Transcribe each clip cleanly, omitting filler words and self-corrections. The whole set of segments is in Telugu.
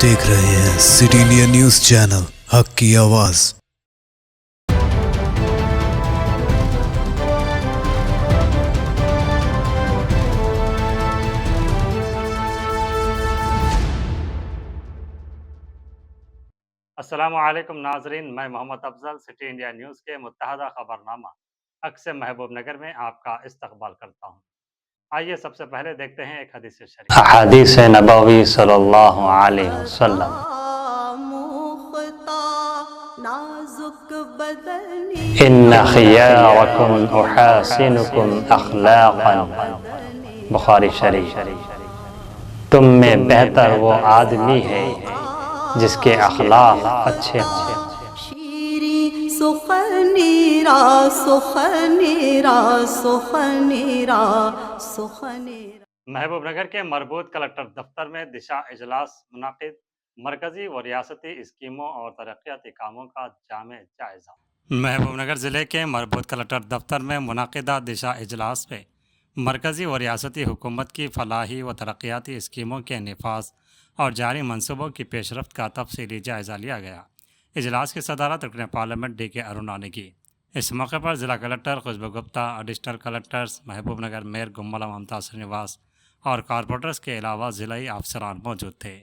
देख रहे हैं सिटी इंडिया न्यूज़ चैनल हक की आवाज़। अस्सलामुअलैकुम नाजरीन, मैं Mohammad Afzal City India News के मुत्तहदा खबरनामा हक से महबूब नगर में आपका इस्तकबाल करता हूँ। आइए सबसे पहले देखते हैं एक हदीस शरीफ। हदीस नबवी सल्लल्लाहु अलैहि वसल्लम। इन्ना खियारकुम उहासिनुकुम अखलाक़न, बुखारी शरीफ। तुम में बेहतर वो आदमी है जिसके अखलाक अच्छे हों। महबूब नगर के मरबूत कलेक्टर दफ्तर में दिशा इजलास मुनाकिद, मरकजी व रियासती स्कीमों और तरक्याती कामों का जामे जायजा। महबूब नगर ज़िले के मरबूत कलेक्टर दफ्तर में मुनाकिदा दिशा इजलास में मरकजी व रियासती हुकूमत की फलाही व तरक्याती स्कीमों के निफाज और जारी मनसूबों की पेशरफ्त का तफसीली जायज़ा लिया गया। इजलास की सदारत रुकन पार्लियामेंट डी.के. अरुणा ने की। इस मौके पर ज़िला कलेक्टर खुशबू गुप्ता, एडिशनल कलेक्टर्स महबूब नगर, मेयर गुम्मला ममता श्रीनिवास और कारपोरेटर्स के अलावा ज़िलाई अफसरान मौजूद थे।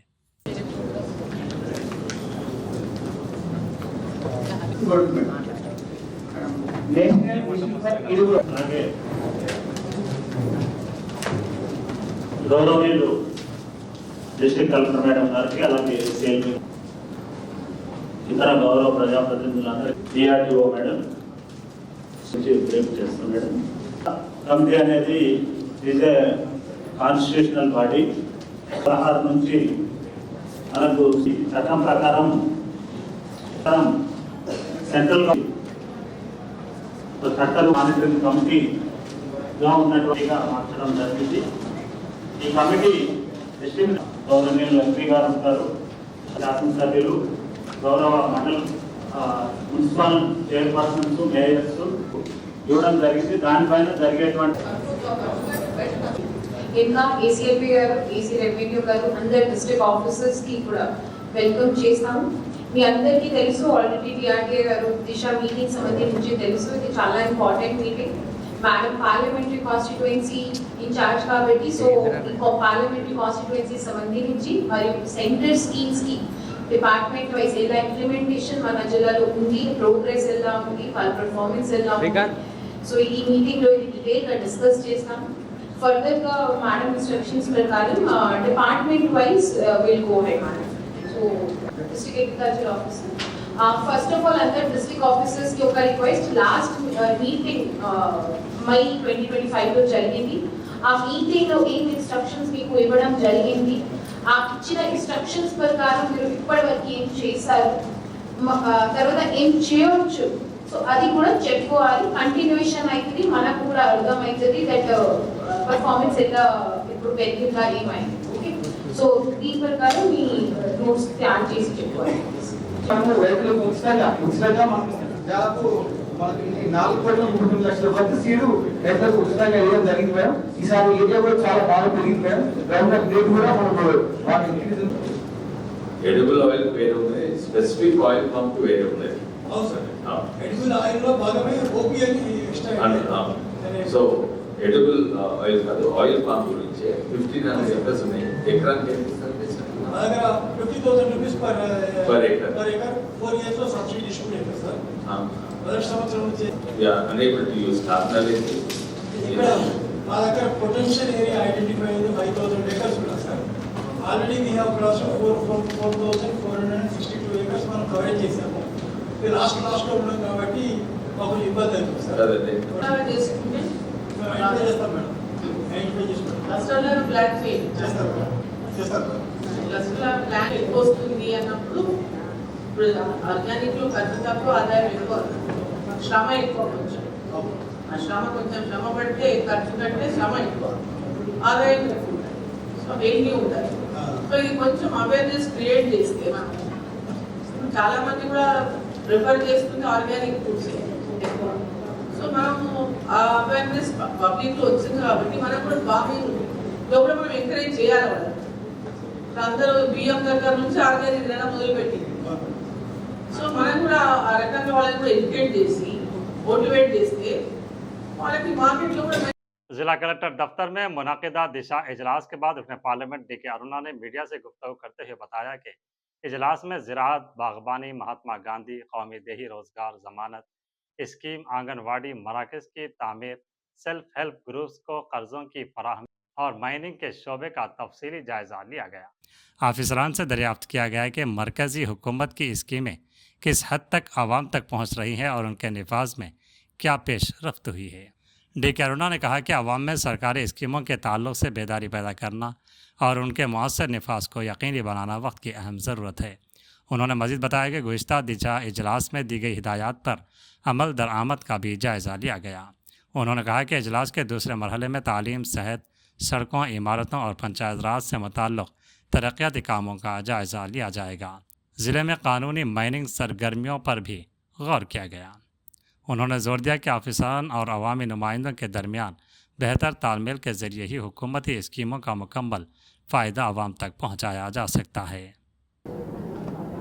గౌరవనీయులు డిస్ట్రిక్ట్ కలెక్టర్ మేడం గారికి, అలాగే సిఎల్పి ఇతర గౌరవ ప్రజాప్రతినిధులందరికీ, డిఆర్డిఓ మేడం బ్రేక్ చేస్తాం మేడం. కమిటీ అనేది ఈజ్ ఏ కాన్స్టిట్యూషనల్ బాడీ. 16 నుంచి మనకు చట్టం ప్రకారం సెంట్రల్ చట్టాలు మానిటరింగ్ కమిటీగా ఉన్నటువంటిగా మార్చడం జరిగింది. ఈ కమిటీ డిస్ట్రిక్ట్ గౌరవనీయులు ఎంపీ గారు ఉంటారు, శాసనసభ్యులు, గౌరవ మండల మున్సిపల్ చైర్పర్సన్స్, మేయర్స్ ఇవ్వడం జరిగింది. దానిపైన జరిగేటువంటి ఇంకా ఏసీఎల్పీ గారు, ఏసీ రెవెన్యూ గారు, అందరు డిస్ట్రిక్ట్ ఆఫీసర్స్ కి కూడా వెల్కమ్ చేస్తాము. మీ అందరికీ తెలుసు, ఆల్రెడీ డిఆర్డీఏ గారు దిశ మీటింగ్ సంబంధించి తెలుసు. ఇది చాలా important meeting. Madam parliamentary constituency in-charge కాబట్టి, సో పార్లమెంటరీ కాన్స్టిట్యుయెన్సీ సంబంధించి మరియు సెంటర్ స్కీమ్స్ కి డిపార్ట్మెంట్ వైజ్ ఎలా ఇంప్లిమెంటేషన్ మన జిల్లాలో ఉంది, ప్రోగ్రెస్ ఎలా ఉంది, వాళ్ళ పర్ఫార్మెన్స్ ఎలా ఉంది, సో ఈ మీటింగ్ లో ఇది డీటెయిల్ గా డిస్కస్ చేస్తాం. ఫర్దర్ గా మేడం ఇన్స్ట్రక్షన్స్ ప్రకారం department wise will go head madam. So district agriculture officer, first of all అందరు డిస్ట్రిక్ట్ ఆఫీసర్స్ కి ఒక రిక్వెస్ట్. లాస్ట్ మీటింగ్ మై 2025 లో జరిగింది. ఆ మీటింగ్ లో ఏం ఇన్స్ట్రక్షన్స్ మీకు ఇవ్వడం జరిగింది, ఆ ఇచ్చిన ఇన్స్ట్రక్షన్స్ ప్రకారం మీరు ఇప్పటి వరకు ఏం చేశారు, తర్వాత ఏం చేయవచ్చు, సో అది కూడా చెప్పుకోవాలి. కంటిన్యూషన్ అవుతుంది, మనకు కూడా అర్థమవుతుంది దట్ పర్ఫార్మెన్స్ ఎలా ఇప్పుడు పెరిగిందా ఏమైంది. ఓకే, సో దీని ప్రకారం మీ నోట్స్ తయారు చేసి చెప్పుకోవాలి. మనకి 4.3 లక్షల వరకు సీడు రైతులకు ఉచితంగా వేయడం జరిగింది మేడం. ఈసారి ఏరియా కూడా చాలా బాగా పెరిగింది మేడం. గవర్నమెంట్ రేట్ కూడా మనకు ఎడిబుల్ ఆయిల్ వేరే ఉన్నాయి, స్పెసిఫిక్ ఆయిల్ పంప్ వేరే ఉన్నాయి. ఎడిబుల్ ఆయిల్ లో భాగమే ఓపీఎల్ సో ఎడిబుల్ ఆయిల్ కాదు, ఆయిల్ పంప్ గురించి 1500 ఎకర్స్ ఉన్నాయి. ఎకరానికి ఎంత ఇస్తారు? 50,000 రూపీస్ పర్ ఎకర్. 4 years లో సబ్సిడీ డిస్ట్రిబ్యూట్ చేస్తారు సార్. మొదటి సంవత్సరం నుంచి అనేబుల్ టు యూస్ టార్నరీ. ఇక్కడ మా దగ్గర పొటెన్షియల్ ఏరియా ఐడెంటిఫై అయింది 5,000 acres కూడా sir. Already we have cross 4,462 acres మనం కవరేజ్ చేసాము. లాస్ట్ లో ఉన్నాం కాబట్టి మాకు ఇబ్బంది అవుతుంది సార్. చేస్తాం మేడం, ఐడెంటిఫై చేసుకుంటాం. క్లస్టర్లో ప్లాన్ చేస్తాం క్లస్టర్ ప్లాన్ ఎక్కువ వస్తుంది అన్నప్పుడు ఇప్పుడు ఆర్గానిక్ లో ఖర్చు తక్కువ, ఆదాయం ఎక్కువ, శ్రమ ఎక్కువ. కొంచెం ఆ శ్రమ కొంచెం శ్రమ పడితే ఖర్చు కంటే శ్రమ ఎక్కువ, ఆదాయం ఎక్కువ, సో వెయిట్ ఉంటాయి. సో ఇది కొంచెం అవేర్నెస్ క్రియేట్ చేస్తే మనం చాలా మంది కూడా ప్రిఫర్ చేస్తుంది ఆర్గానిక్ ఫుడ్స్ ఎక్కువ. సో మనము ఆ అవేర్నెస్ పబ్లిక్ లో వచ్చింది కాబట్టి మనకు కూడా ఫార్మింగ్ లో కూడా మనం ఎంకరేజ్ చేయాలి. వాళ్ళు అందరూ బియ్యం దగ్గర నుంచి ఆర్గనైజ్ తినడం మొదలుపెట్టింది. సో మనం కూడా ఆ రకంగా వాళ్ళని కూడా ఎడ్యుకేట్ చేసి మోటివేట్ చేస్తే వాళ్ళకి మార్కెట్లో కూడా जिला कलेक्टर दफ्तर में मुनाकिदा दिशा इजलास के बाद अपने पार्लियामेंट डी.के. अरुणा ने मीडिया से गुफ्तगू करते हुए बताया कि इजलास में ज़राअत, बागबानी, महात्मा गांधी कौमी देही रोजगार जमानत स्कीम, आंगनवाड़ी मराकज़ की तामीर, सेल्फ हेल्प ग्रुप्स को कर्जों की फराहमी और माइनिंग के शोबे का तफसीली जायजा लिया गया। ऑफिसरान से दरियाफ्त किया गया कि मरकजी हुकूमत की स्कीमें किस हद तक आवाम तक पहुँच रही हैं और उनके निफाज में क्या पेश रफ्त हुई है। डी.के. अरुणा ने कहा कि आवाम में सरकारी स्कीमों के ताल्लुक से बेदारी पैदा करना और उनके मौसर नफाज को यकीनी बनाना वक्त की अहम ज़रूरत है। उन्होंने मज़ीद बताया कि गुज़िश्ता दिशा इजलास में दी गई हिदायत पर अमल दरामद का भी जायज़ा लिया गया। उन्होंने कहा कि इजलास के दूसरे मरहले में तालीम, सेहत, सड़कों, इमारतों और पंचायत राज से मुताल्लिक़ तरक्याती कामों का जायज़ा लिया जाएगा। ज़िले में कानूनी माइनिंग सरगर्मियों पर भी गौर किया गया। उन्होंने जोर दिया कि ऑफिसरान और अवामी नुमाइंदों के दरमियान बेहतर तालमेल के ज़रिए ही हुकूमती स्कीमों का मुकम्मल फ़ायदा आवाम तक पहुँचाया जा सकता है।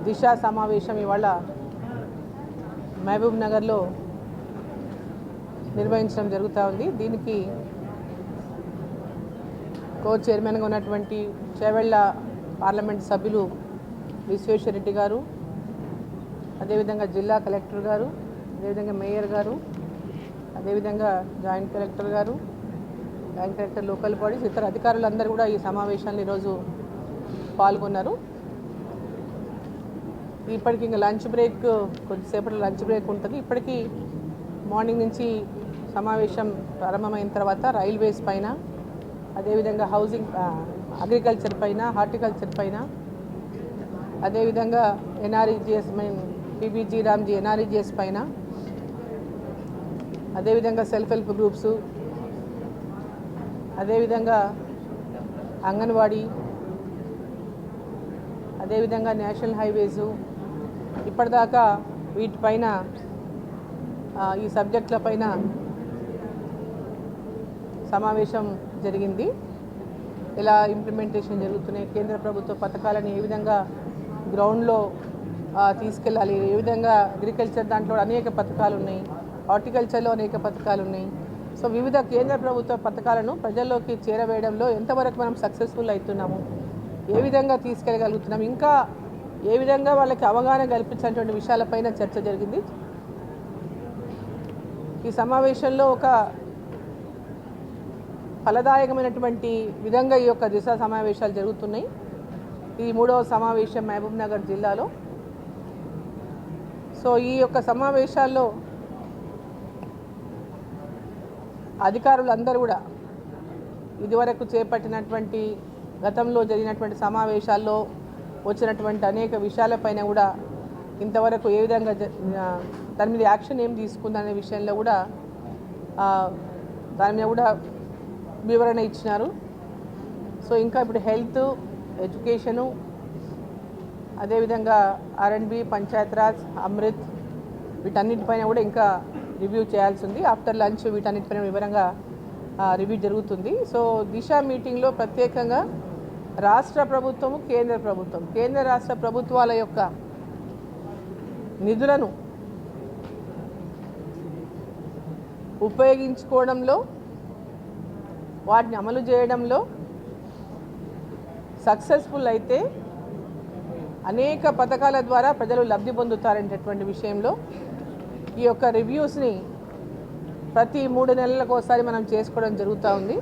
దిశా సమావేశం ఇవాళ మహబూబ్ నగర్లో నిర్వహించడం జరుగుతూ ఉంది. దీనికి కో చైర్మన్గా ఉన్నటువంటి చేవెళ్ళ పార్లమెంట్ సభ్యులు విశ్వేశ్వరరెడ్డి గారు, అదేవిధంగా జిల్లా కలెక్టర్ గారు, అదేవిధంగా మేయర్ గారు, అదేవిధంగా జాయింట్ కలెక్టర్ గారు, జాయింట్ కలెక్టర్ లోకల్ బాడీస్, ఇతర అధికారులందరూ కూడా ఈ సమావేశాన్ని ఈరోజు పాల్గొన్నారు. ఇప్పటికి ఇంకా లంచ్ బ్రేక్, కొద్దిసేపటి లంచ్ బ్రేక్ ఉంటుంది. ఇప్పటికీ మార్నింగ్ నుంచి సమావేశం ప్రారంభమైన తర్వాత రైల్వేస్ పైన, అదేవిధంగా హౌసింగ్, అగ్రికల్చర్ పైన, హార్టికల్చర్ పైన, అదేవిధంగా ఎన్ఆర్ఈజిఎస్ పీబీజీ రామ్జీ ఎన్ఆర్ఈజిఎస్ పైన, అదేవిధంగా సెల్ఫ్ హెల్ప్ గ్రూప్స్, అదేవిధంగా అంగన్వాడీ, అదేవిధంగా నేషనల్ హైవేసు, ఇప్పటిదాకా వీటిపైన ఈ సబ్జెక్టుల పైన సమావేశం జరిగింది. ఎలా ఇంప్లిమెంటేషన్ జరుగుతున్నాయి, కేంద్ర ప్రభుత్వ పథకాలను ఏ విధంగా గ్రౌండ్లో తీసుకెళ్ళాలి, ఏ విధంగా అగ్రికల్చర్ దాంట్లో అనేక పథకాలు ఉన్నాయి, హార్టికల్చర్లో అనేక పథకాలు ఉన్నాయి. సో వివిధ కేంద్ర ప్రభుత్వ పథకాలను ప్రజల్లోకి చేరవేయడంలో ఎంతవరకు మనం సక్సెస్ఫుల్ అవుతున్నాము, ఏ విధంగా తీసుకెళ్ళగలుగుతున్నాం, ఇంకా ఏ విధంగా వాళ్ళకి అవగాహన కల్పించినటువంటి విషయాలపైన చర్చ జరిగింది. ఈ సమావేశంలో ఒక ఫలదాయకమైనటువంటి విధంగా ఈ యొక్క దిశ సమావేశాలు జరుగుతున్నాయి. ఇది 3వ సమావేశం మహబూబ్ నగర్ జిల్లాలో. సో ఈ యొక్క సమావేశాల్లో అధికారులందరూ కూడా ఇదివరకు చేపట్టినటువంటి గతంలో జరిగినటువంటి సమావేశాల్లో వచ్చినటువంటి అనేక విషయాలపైన కూడా ఇంతవరకు ఏ విధంగా దాని మీద యాక్షన్ ఏం తీసుకుందనే విషయంలో కూడా దాని మీద కూడా వివరణ ఇచ్చినారు. సో ఇంకా ఇప్పుడు హెల్త్, ఎడ్యుకేషను, అదేవిధంగా R&B, పంచాయత్ రాజ్, అమృత్, వీటన్నిటిపైన కూడా ఇంకా రివ్యూ చేయాల్సి ఉంది. ఆఫ్టర్ లంచ్ వీటన్నిటిపైన వివరంగా రివ్యూ జరుగుతుంది. సో దిశ మీటింగ్లో ప్రత్యేకంగా రాష్ట్ర ప్రభుత్వము, కేంద్ర ప్రభుత్వం, కేంద్ర రాష్ట్ర ప్రభుత్వాల యొక్క నిధులను ఉపయోగించుకోవడంలో, వాటిని అమలు చేయడంలో సక్సెస్ఫుల్ అయితే అనేక పథకాల ద్వారా ప్రజలు లబ్ధి పొందుతారనేటటువంటి విషయంలో ఈ యొక్క రివ్యూస్ని ప్రతి 3 నెలలకు ఒకసారి మనం చేసుకోవడం జరుగుతూ ఉంది.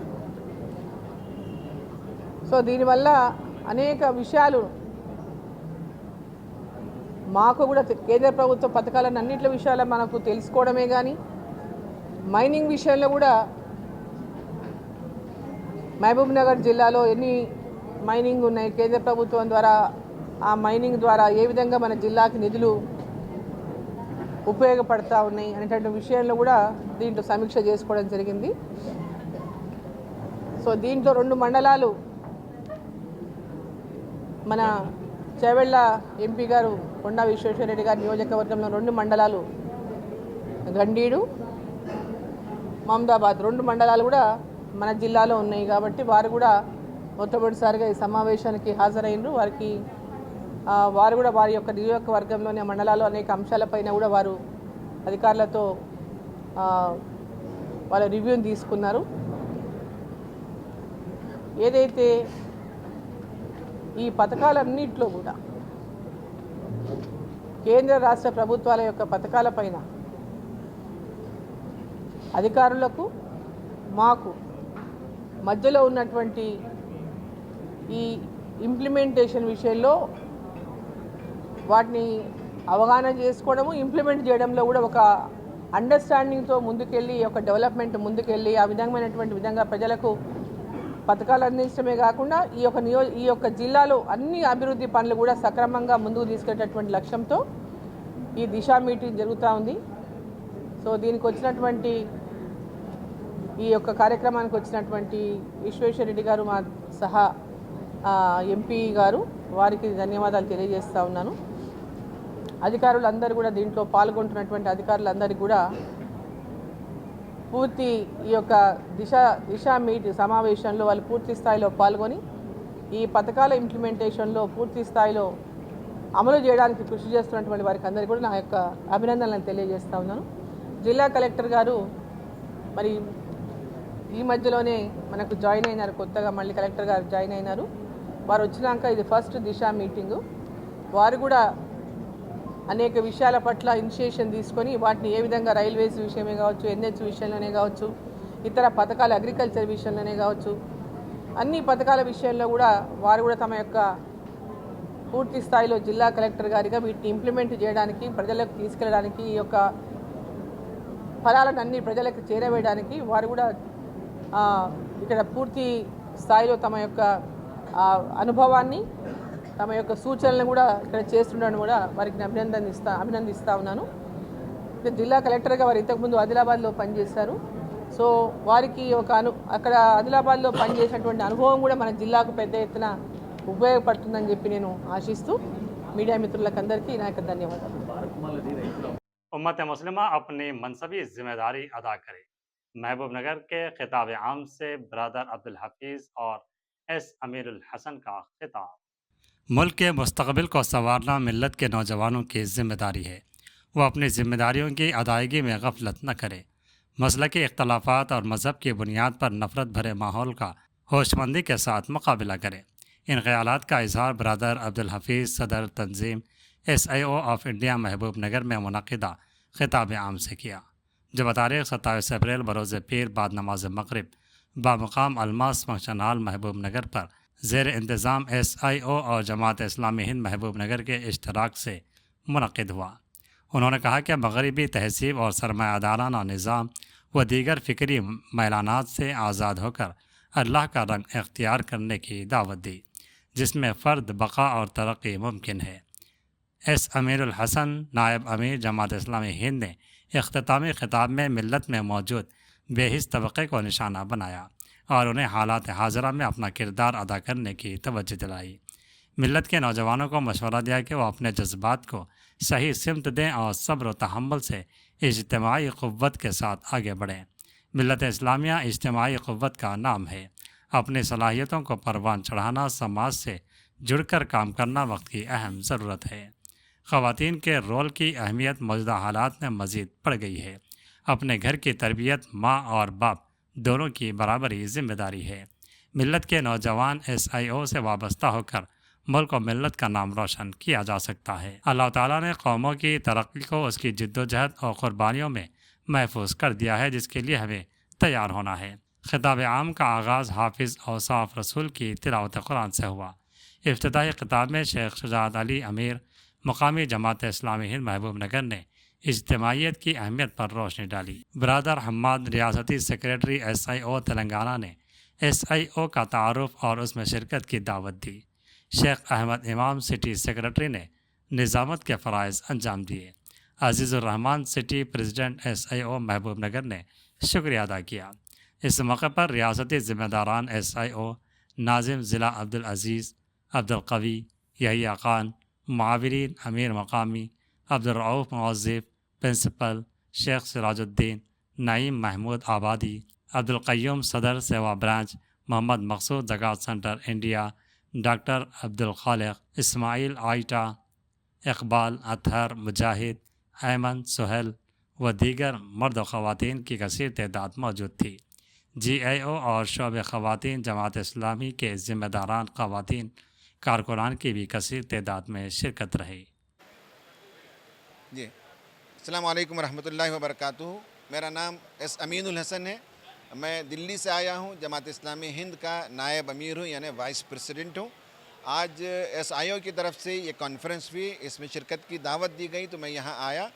సో దీనివల్ల అనేక విషయాలు మాకు కూడా కేంద్ర ప్రభుత్వ పథకాలను అన్నింటి విషయాలు మనకు తెలుసుకోవడమే కానీ, మైనింగ్ విషయంలో కూడా మహబూబ్ నగర్ జిల్లాలో ఎన్ని మైనింగ్ ఉన్నాయి, కేంద్ర ప్రభుత్వం ద్వారా ఆ మైనింగ్ ద్వారా ఏ విధంగా మన జిల్లాకి నిధులు ఉపయోగపడతా ఉన్నాయి అనేటువంటి విషయంలో కూడా దీంట్లో సమీక్ష చేసుకోవడం జరిగింది. సో దీంట్లో 2 మండలాలు, మన చేవెళ్ళ ఎంపీ గారు కొండా విశ్వేశ్వరరెడ్డి గారి నియోజకవర్గంలో 2 మండలాలు, గండీడు, మమదాబాద్ 2 మండలాలు కూడా మన జిల్లాలో ఉన్నాయి. కాబట్టి వారు కూడా మొట్టమొదటిసారిగా ఈ సమావేశానికి హాజరైనరు. వారు కూడా వారి యొక్క నియోజకవర్గంలోని మండలాల్లో అనేక అంశాలపైన కూడా వారు అధికారులతో వాళ్ళ రివ్యూని తీసుకున్నారు. ఏదైతే ఈ పథకాలన్నింటిలో కూడా కేంద్ర రాష్ట్ర ప్రభుత్వాల యొక్క పథకాలపైన అధికారులకు మాకు మధ్యలో ఉన్నటువంటి ఈ ఇంప్లిమెంటేషన్ విషయంలో వాటిని అవగాహన చేసుకోవడము, ఇంప్లిమెంట్ చేయడంలో కూడా ఒక అండర్స్టాండింగ్తో ముందుకెళ్ళి ఒక డెవలప్మెంట్ ముందుకెళ్ళి ఆ విధంగా ప్రజలకు పథకాలు అందించడమే కాకుండా ఈ యొక్క జిల్లాలో అన్ని అభివృద్ధి పనులు కూడా సక్రమంగా ముందుకు తీసుకెళ్లేటటువంటి లక్ష్యంతో ఈ దిశా మీటింగ్ జరుగుతూ ఉంది. సో దీనికి వచ్చినటువంటి ఈ యొక్క కార్యక్రమానికి వచ్చినటువంటి విశ్వేశ్వరరెడ్డి గారు మా సహా ఎంపీ గారు వారికి ధన్యవాదాలు తెలియజేస్తూ ఉన్నాను. అధికారులందరూ కూడా దీంట్లో పాల్గొంటున్నటువంటి అధికారులందరికీ కూడా పూర్తి ఈ యొక్క దిశా సమావేశంలో వాళ్ళు పూర్తి స్థాయిలో పాల్గొని ఈ పథకాల ఇంప్లిమెంటేషన్లో పూర్తి స్థాయిలో అమలు చేయడానికి కృషి చేస్తున్నటువంటి వారికి అందరికీ కూడా నా యొక్క అభినందనలను తెలియజేస్తూ ఉన్నాను. జిల్లా కలెక్టర్ గారు మరి ఈ మధ్యలోనే మనకు జాయిన్ అయినారు, కొత్తగా మళ్ళీ కలెక్టర్ గారు జాయిన్ అయినారు. వారు వచ్చినాక ఇది ఫస్ట్ దిశా మీటింగు. వారు కూడా అనేక విషయాల పట్ల ఇనిషియేషన్ తీసుకొని వాటిని ఏ విధంగా రైల్వేస్ విషయమే కావచ్చు, ఎన్హెచ్ విషయంలోనే కావచ్చు, ఇతర పథకాలు అగ్రికల్చర్ విషయంలోనే కావచ్చు, అన్ని పథకాల విషయంలో కూడా వారు కూడా తమ యొక్క పూర్తి స్థాయిలో జిల్లా కలెక్టర్ గారిగా వీటిని ఇంప్లిమెంట్ చేయడానికి, ప్రజలకు తీసుకెళ్ళడానికి, ఈ యొక్క ఫలాలను అన్ని ప్రజలకు చేరవేయడానికి వారు కూడా ఇక్కడ పూర్తి స్థాయిలో తమ యొక్క అనుభవాన్ని, తమ యొక్క సూచనలను కూడా ఇక్కడ చేస్తుండడం కూడా వారికి అభినందిస్తూ ఉన్నాను. జిల్లా కలెక్టర్గా వారు ఇంతకుముందు ఆదిలాబాద్లో పనిచేశారు. సో వారికి అక్కడ ఆదిలాబాద్లో పనిచేసినటువంటి అనుభవం కూడా మన జిల్లాకు పెద్ద ఎత్తున ఉపయోగపడుతుందని చెప్పి నేను ఆశిస్తూ మీడియా మిత్రులకందరికీ నా యొక్క ధన్యవాదాలు. उम्मत मुस्लिमा अपनी मनसबी जिम्मेदारी अदा करे। महबूब नगर के खिताब आम से ब्रदर अब्दुल हफीज़ और एस अमीरुल हसन का खिताब। मुल्क के मुस्तकबिल को संवारना मिल्लत के नौजवानों की जिम्मेदारी है। वो अपनी जिम्मेदारियों की अदायगी में गफलत न करे। मसलकी इख्तलाफात और मज़हब की बुनियाद पर नफ़रत भरे माहौल का होशमंदी के साथ मुकाबला करे। इन ख्यालात का इजहार ब्रदर अब्दुल हफीज़ सदर तंजीम SIO ऑफ इंडिया महबूब नगर में मुनक़िदा खिताब आम से किया, जो बतारीख़ 27 अप्रैल बरोज़ पीर बाद नमाज मग़रिब बामुकाम अलमास फंक्शन हॉल महबूब नगर पर ज़ेर इंतज़ाम SIO और जमात इस्लामी हिंद महबूब नगर के इश्तराक से मुनक़िद हुआ। उन्होंने कहा कि मग़रिबी तहज़ीब और सरमायादाराना निज़ाम व दीगर फ़िक्री मैलानात से आज़ाद होकर अल्लाह का रंग इख्तियार करने की दावत दी, जिसमें फ़र्द बक़ा और तरक्की मुमकिन है। एस अमीरुल हसन नायब अमीर जमात इस्लामी हिंद ने इख्तितामी खिताब में मिल्लत में मौजूद बेहिस तबक़े को निशाना बनाया और उन्हें हालात हाज़रा में अपना किरदार अदा करने की तवज्जो दिलाई। मिल्लत के नौजवानों को मशवरा दिया कि वह अपने जज्बात को सही सिमत दें और सब्र व तहम्मुल से इज्तिमाई क़ुव्वत के साथ आगे बढ़ें। मिल्लत इस्लामिया इज्तिमाई क़ुव्वत का नाम है। अपनी सलाहियतों को परवान चढ़ाना, समाज से जुड़कर काम करना वक्त की अहम ज़रूरत है। ख़वातीन के रोल की अहमियत मौजूदा हालात में मज़ीद बढ़ गई है। अपने घर की तरबियत माँ और बाप दोनों की बराबरी ज़िम्मेदारी है। मिल्लत के नौजवान SIO से वाबस्ता होकर मुल्क और मिल्लत का नाम रोशन किया जा सकता है। अल्लाह ताला ने कौमों की तरक्की को उसकी जिद्दोजहद और क़ुरबानियों में महफूज कर दिया है, जिसके लिए हमें तैयार होना है। खिताब आम का आगाज़ हाफिज़ औसाफ रसूल की तिलावत कुरान से हुआ। इफ्तिताही खिताब में शेख शुजाअत अली अमीर मकामी जमात इस्लामी हिंद महबूब नगर ने इज्तिमाइयत की अहमियत पर रोशनी डाली। ब्रदर हम्माद रियासती सेक्रेटरी SIO तेलंगाना ने SIO का तारुफ और उसमें शिरकत की दावत दी। शेख अहमद इमाम सिटी सेक्रेटरी ने निज़ामत के फ़राइज़ अंजाम दिए। अज़ीज़ुर्रहमान सिटी प्रेसिडेंट SIO महबूब नगर ने शुक्रिया अदा किया। इस मौके पर रियासती ज़िम्मेदारान SIO नाजिम ज़िला अब्दुल अज़ीज़, अब्दुल कवी, यहिया खान, माविरीन अमीर मकामी, अब्दुल रऊफ़ मुअज़्ज़िफ़, प्रिंसिपल शेख सिराजुद्दीन, नईम महमूद आबादी, अब्दुल क़य्यूम सदर सेवा ब्रांच, मोहम्मद मकसूद ज़कात centre India, doctor Abdul Khaliq, Ismail आइटा, इकबाल, अतहर, मुजाहिद, ऐमन, सुहेल व दीगर मर्द व ख़वातीन की कसीर तादाद मौजूद थी। GIO और शोबे ख़वातीन जमात इस्लामी के ज़िम्मेदारान ख़वातीन कारकुनान की भी कसीर तादाद में शिरकत रही। जी, अस्सलाम वालेकुम रहमतुल्लाहि व बरकातुहू। मेरा नाम एस अमीनुल हसन है। मैं दिल्ली से आया हूँ। जमात इस्लामी हिंद का नायब अमीर हूँ, यानी वाइस प्रेसिडेंट हूँ। आज SIO की तरफ से ये कॉन्फ्रेंस हुई, इसमें शिरकत की दावत दी गई तो मैं यहाँ आया।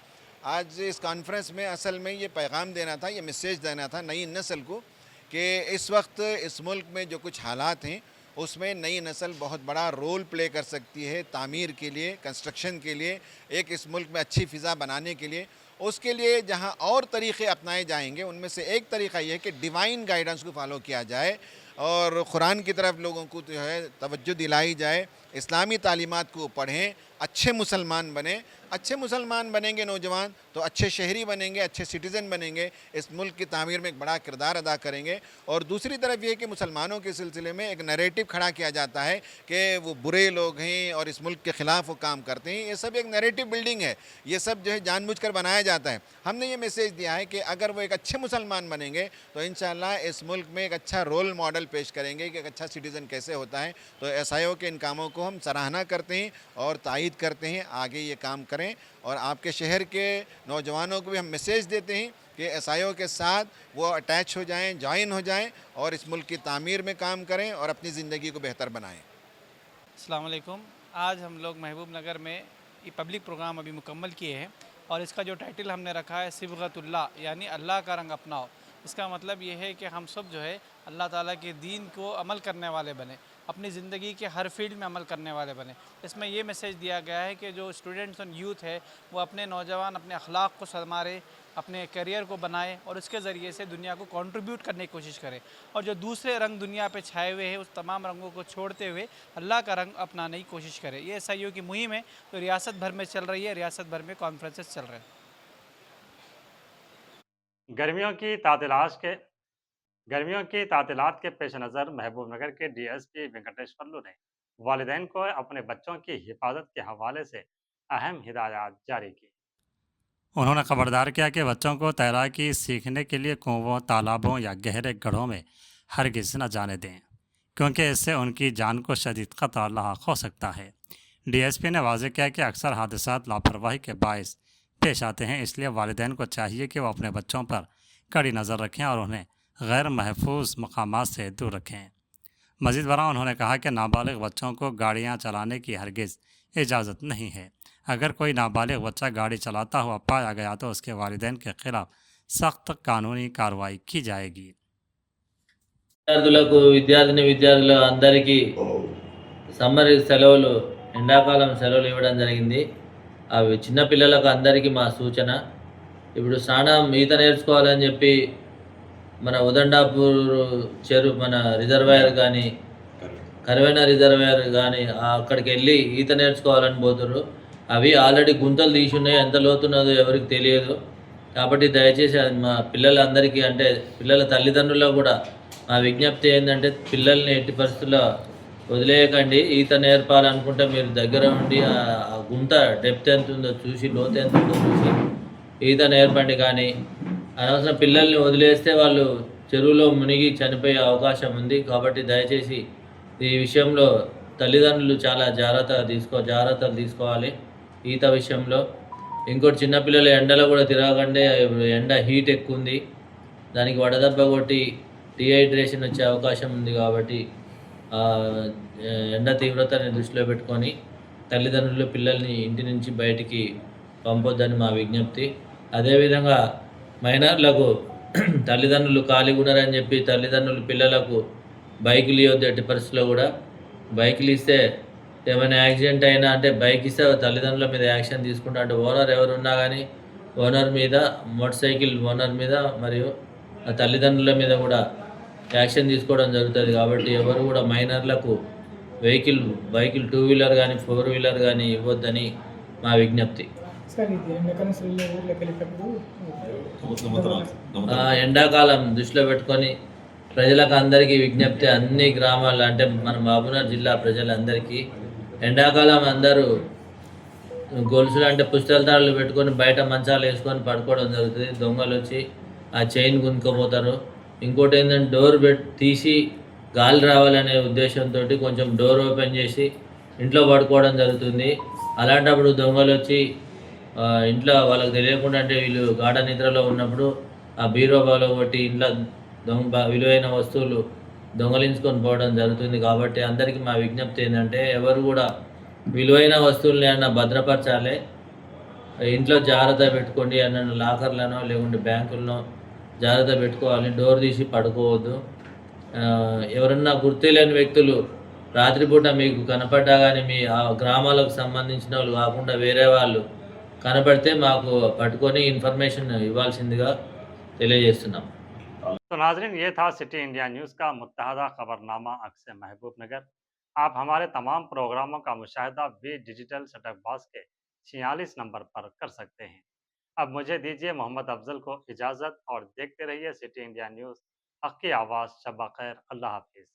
आज इस कॉन्फ्रेंस में असल में ये पैगाम देना था, ये मैसेज देना था नई नस्ल को कि इस वक्त इस मुल्क में जो कुछ हालात हैं उसमें नई नस्ल बहुत बड़ा रोल प्ले कर सकती है तामीर के लिए, कंस्ट्रक्शन के लिए, एक इस मुल्क में अच्छी फ़िज़ा बनाने के लिए। उसके लिए जहाँ और तरीक़े अपनाए जाएंगे उनमें से एक तरीक़ा ये है कि डिवाइन गाइडेंस को फॉलो किया जाए और कुरान की तरफ लोगों को जो है तवज्जो दिलाई जाए, इस्लामी तालीमात को पढ़ें, अच्छे मुसलमान बने। अच्छे मुसलमान बनेंगे नौजवान तो अच्छे शहरी बनेंगे, अच्छे सिटीज़न बनेंगे, इस मुल्क की तामीर में एक बड़ा किरदार अदा करेंगे। और दूसरी तरफ ये कि मुसलमानों के सिलसिले में एक नैरेटिव खड़ा किया जाता है कि वो बुरे लोग हैं और इस मुल्क के ख़िलाफ़ वो काम करते हैं। ये सब एक नैरेटिव बिल्डिंग है, ये सब जो है जानबूझकर बनाया जाता है। हमने ये मैसेज दिया है कि अगर वो एक अच्छे मुसलमान बनेंगे तो इंशाअल्लाह इस मुल्क में एक अच्छा रोल मॉडल पेश करेंगे कि एक अच्छा सिटीज़न कैसे होता है। तो SIO के इन कामों को हम सराहना करते हैं और तायीद करते हैं, आगे ये काम करें। और आपके शहर के नौजवानों को भी हम मैसेज देते हैं कि SIO के साथ वो अटैच हो जाएं, ज्वाइन हो जाएं और इस मुल्क की तामीर में काम करें और अपनी ज़िंदगी को बेहतर बनाएं। अस्सलाम वालेकुम। आज हम लोग महबूब नगर में ये पब्लिक प्रोग्राम अभी मुकम्मल किए हैं और इसका जो टाइटल हमने रखा है सिबगतुल्लाह, यानी अल्लाह का रंग अपनाओ। इसका मतलब ये है कि हम सब जो है अल्लाह ताला के दीन को अमल करने वाले बने, अपनी ज़िंदगी के हर फील्ड में अमल करने वाले बने। इसमें ये मैसेज दिया गया है कि जो स्टूडेंट्स और यूथ है वो अपने नौजवान अपने अखलाक को संवारे, अपने करियर को बनाए और उसके ज़रिए से दुनिया को कंट्रीब्यूट करने की कोशिश करें। और जो दूसरे रंग दुनिया पे छाए हुए हैं उस तमाम रंगों को छोड़ते हुए अल्लाह का रंग अपनाने की कोशिश करें। ये SIO की मुहिम है तो रियासत भर में चल रही है, रियासत भर में कॉन्फ्रेंसेस चल रहे हैं। गर्मियों की तातीलात के पेश नज़र महबूब नगर के DSP वेंकटेश्वरलू ने वालिदैन को अपने बच्चों की हिफाजत के हवाले से अहम हिदायत जारी की। उन्होंने खबरदार किया कि बच्चों को तैराकी सीखने के लिए कुओं, तालाबों या गहरे गड्ढों में हरगिज़ न जाने दें, क्योंकि इससे उनकी जान को शदीद खतरा लाहक हो सकता है। DSP ने वाज़ेह किया कि अक्सर हादसात लापरवाही के बायस पेश आते हैं, इसलिए वालिदैन को चाहिए कि वो अपने बच्चों पर कड़ी नज़र रखें और उन्हें गैर महफूज मकामात से दूर रखें। मज़ीद बरा उन्होंने कहा कि नाबालिग बच्चों को गाड़ियाँ चलाने की हरगिज़ इजाज़त नहीं है। अगर कोई नाबालिग बच्चा गाड़ी चलाता हुआ पाया गया तो उसके वालिदैन के खिलाफ सख्त कानूनी कार्रवाई की जाएगी। విద్యార్థులు అందరికీ సమ్మర్ సెలవులు, ఎండాకాలం సెలవులు ఇవ్వడం జరిగింది. అవి చిన్న పిల్లలకు అందరికీ మా సూచన. ఇప్పుడు ఈత నేర్చుకోవాలని చెప్పి మన ఉదండాపూర్ మన రిజర్వాయర్ కానీ కరవేనా రిజర్వాయర్ కానీ అక్కడికి వెళ్ళి ఈత నేర్చుకోవాలని పోతున్నారు. అవి ఆల్రెడీ గుంతలు తీసి ఉన్నాయి, ఎంత లోతున్నదో ఎవరికి తెలియదు. కాబట్టి దయచేసి మా పిల్లలందరికీ, అంటే పిల్లల తల్లిదండ్రులకు కూడా మా విజ్ఞప్తి ఏంటంటే పిల్లల్ని ఎట్టి పరిస్థితుల్లో వదిలేయకండి. ఈత నేర్పాలనుకుంటే మీరు దగ్గర ఉండి ఆ గుంత డెప్త్ ఎంత ఉందో చూసి, లోతు ఎంత ఉందో చూసి ఈత నేర్పండి. కానీ అనవసరం పిల్లల్ని వదిలేస్తే వాళ్ళు చెరువులో మునిగి చనిపోయే అవకాశం ఉంది. కాబట్టి దయచేసి ఈ విషయంలో తల్లిదండ్రులు చాలా జాగ్రత్తలు తీసుకోవాలి ఈత విషయంలో. ఇంకోటి, చిన్నపిల్లలు ఎండలో కూడా తిరగకండి. ఎండ హీట్ ఎక్కువ ఉంది, దానికి వడదెబ్బ కొట్టి డిహైడ్రేషన్ వచ్చే అవకాశం ఉంది. కాబట్టి ఎండ తీవ్రతని దృష్టిలో పెట్టుకొని తల్లిదండ్రులు పిల్లల్ని ఇంటి నుంచి బయటికి పంపొద్దని మా విజ్ఞప్తి. అదేవిధంగా మైనర్లకు తల్లిదండ్రులు ఖాళీగా ఉన్నారని చెప్పి తల్లిదండ్రులు పిల్లలకు బైకులు ఇవ్వద్దు. ఎట్టి పరిస్థితుల్లో కూడా బైకులు ఇస్తే ఏమైనా యాక్సిడెంట్ అయినా, అంటే బైక్ ఇస్తే తల్లిదండ్రుల మీద యాక్షన్ తీసుకుంటా, అంటే ఓనర్ ఎవరున్నా కానీ ఓనర్ మీద, మోటార్ సైకిల్ ఓనర్ మీద మరియు ఆ తల్లిదండ్రుల మీద కూడా యాక్షన్ తీసుకోవడం జరుగుతుంది. కాబట్టి ఎవరు కూడా మైనర్లకు బైకులు 2 వీలర్ కానీ 4 వీలర్ కానీ ఇవ్వద్దని మా విజ్ఞప్తి. ఎండాకాలం దృష్టిలో పెట్టుకొని ప్రజలకు అందరికీ విజ్ఞప్తి, అన్ని గ్రామాలు అంటే మన మహబూబ్నగర్ జిల్లా ప్రజలందరికీ ఎండాకాలం అందరూ గొలుసులు అంటే పుస్తకాలు పెట్టుకొని బయట మంచాలు వేసుకొని పడుకోవడం జరుగుతుంది. దొంగలు వచ్చి ఆ చైన్ గుంజుకోపోతారు. ఇంకోటి ఏంటంటే డోర్ తీసి గాలి రావాలనే ఉద్దేశంతో కొంచెం డోర్ ఓపెన్ చేసి ఇంట్లో పడుకోవడం జరుగుతుంది. అలాంటప్పుడు దొంగలు వచ్చి ఇంట్లో వాళ్ళకి తెలియకుండా అంటే వీళ్ళు గాఢ నిద్రలో ఉన్నప్పుడు ఆ బీరో బాలో కొట్టి ఇంట్లో విలువైన వస్తువులు దొంగలించుకొని పోవడం జరుగుతుంది. కాబట్టి అందరికీ మా విజ్ఞప్తి ఏంటంటే ఎవరు కూడా విలువైన వస్తువుల్ని ఏమన్నా భద్రపరచాలి, ఇంట్లో జాగ్రత్త పెట్టుకోండి. ఏమన్నా లాకర్లనో లేకుంటే బ్యాంకులనో జాగ్రత్త పెట్టుకోవాలి, డోర్ తీసి పడుకోవద్దు. ఎవరన్నా గుర్తులేని వ్యక్తులు రాత్రిపూట మీకు కనపడ్డా కానీ మీ ఆ గ్రామాలకు సంబంధించిన వాళ్ళు కాకుండా వేరే వాళ్ళు కనపడితే మాకు పట్టుకొని ఇన్ఫర్మేషన్ ఇవ్వాల్సిందిగా తెలియజేస్తున్నాం. तो नाजरीन, ये था सिटी इंडिया न्यूज़ का मुत्तहदा खबरनामा अक्स महबूब नगर। आप हमारे तमाम प्रोग्रामों का मुशाहिदा भी डिजिटल सेटअप बॉक्स के 46 नंबर पर कर सकते हैं। अब मुझे दीजिए मोहम्मद अफजल को इजाज़त और देखते रहिए सिटी इंडिया न्यूज़, हक़ की आवाज़। शब खैर, अल्लाह हाफिज़।